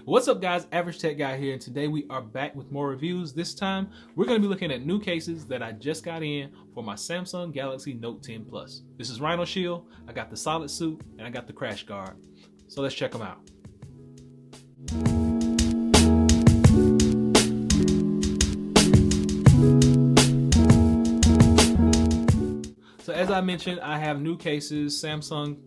What's up guys, Average Tech Guy here, and today we are back with more reviews. This time we're going to be looking at new cases that I just got in for my Samsung Galaxy Note 10 Plus. This is Rhinoshield, I got the SolidSuit, and I got the CrashGuard. So let's check them out. So as I mentioned, I have new cases, Samsung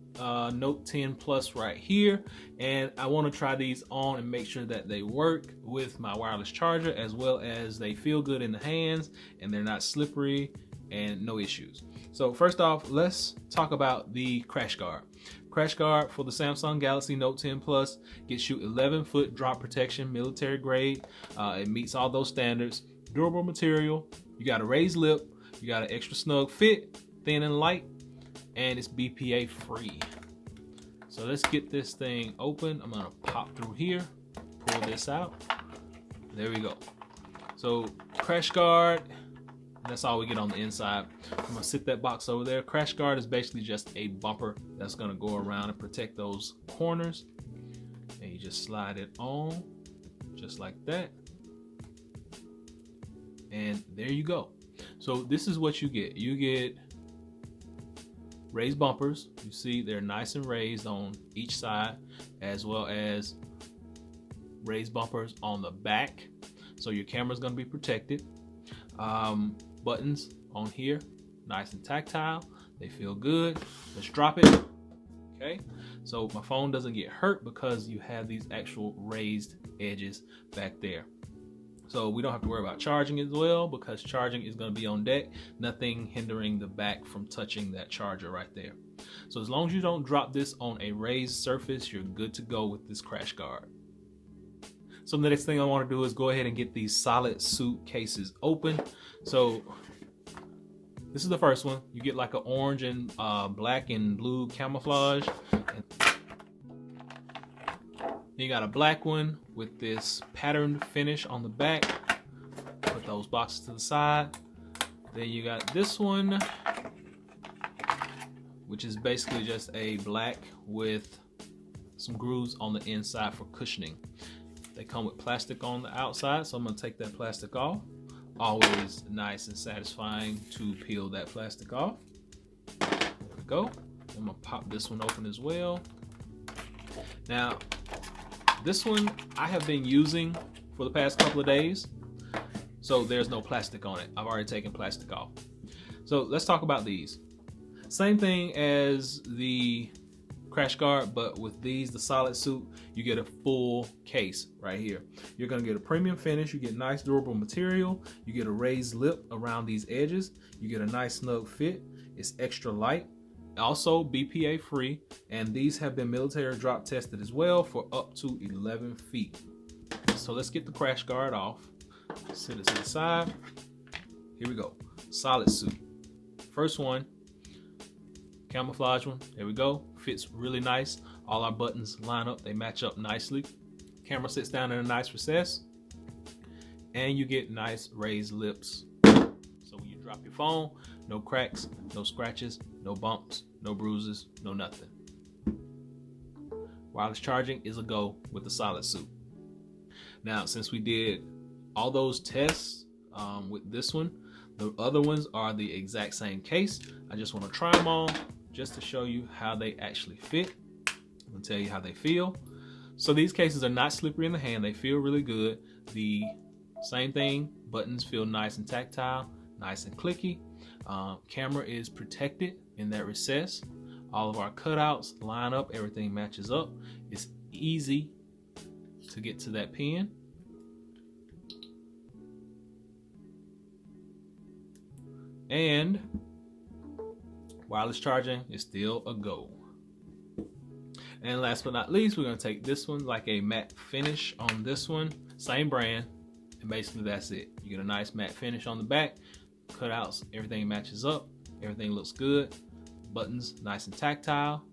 Note 10 Plus right here, and I want to try these on and make sure that they work with my wireless charger, as well as they feel good in the hands and they're not slippery and no issues. So first off, let's talk about the CrashGuard. CrashGuard for the Samsung Galaxy Note 10 Plus gets you 11-foot drop protection, military grade. It meets all those standards. Durable material, you got a raised lip, you got an extra snug fit, thin and light, and it's BPA free. So let's get this thing open. I'm gonna pop through here, pull this out. There we go. So CrashGuard, that's all we get on the inside. I'm gonna sit that box over there. CrashGuard is basically just a bumper that's gonna go around and protect those corners. And you just slide it on, just like that. And there you go. So this is what you get. You get raised bumpers. You see they're nice and raised on each side, as well as raised bumpers on the back, so your camera's going to be protected. Buttons on here, nice and tactile, they feel good. Let's drop it. Okay, so my phone doesn't get hurt because you have these actual raised edges back there. So we don't have to worry about charging as well, because charging is going to be on deck. Nothing hindering the back from touching that charger right there. So as long as you don't drop this on a raised surface, you're good to go with this CrashGuard. So the next thing I want to do is go ahead and get these SolidSuit cases open. So this is the first one. You get like an orange and black and blue camouflage. And you got a black one with this patterned finish on the back. Put those boxes to the side. Then you got this one, which is basically just a black with some grooves on the inside for cushioning. They come with plastic on the outside, so I'm gonna take that plastic off. Always nice and satisfying to peel that plastic off. There we go. I'm gonna pop this one open as well. Now, this one I have been using for the past couple of days, so there's no plastic on it. I've already taken plastic off. So let's talk about these. Same thing as the CrashGuard, but with these, the SolidSuit, you get a full case right here. You're gonna get a premium finish, you get nice durable material, you get a raised lip around these edges, you get a nice snug fit, it's extra light, also BPA free, and these have been military drop tested as well for up to 11 feet. So let's get the CrashGuard off, set it to the side. Here we go, SolidSuit. First one, camouflage one, there we go, fits really nice. All our buttons line up, they match up nicely. Camera sits down in a nice recess, and you get nice raised lips. So when you drop your phone, no cracks, no scratches, no bumps, no bruises, no nothing. Wireless charging is a go with the SolidSuit. Now, since we did all those tests with this one, the other ones are the exact same case. I just want to try them on just to show you how they actually fit. I'm gonna tell you how they feel. So these cases are not slippery in the hand. They feel really good. The same thing, buttons feel nice and tactile, nice and clicky. Camera is protected in that recess. All of our cutouts line up, everything matches up. It's easy to get to that pin. And wireless charging is still a go. And last but not least, we're gonna take this one, like a matte finish on this one, same brand, and basically that's it. You get a nice matte finish on the back, cutouts, everything matches up, everything looks good, buttons nice and tactile.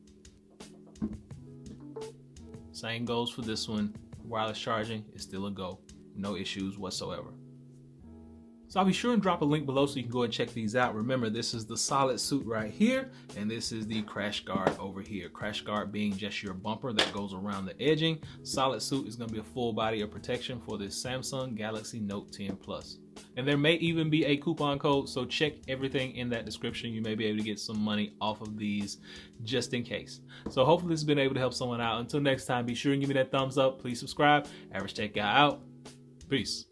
Same goes for this one. Wireless charging is still a go, no issues whatsoever. So I'll be sure and drop a link below so you can go and check these out. Remember, this is the SolidSuit right here, and this is the CrashGuard over here. CrashGuard being just your bumper that goes around the edging. SolidSuit is going to be a full body of protection for this Samsung Galaxy Note 10 Plus. And there may even be a coupon code, so check everything in that description. You may be able to get some money off of these just in case. So hopefully this has been able to help someone out. Until next time, be sure and give me that thumbs up. Please subscribe. Average Tech Guy out. Peace.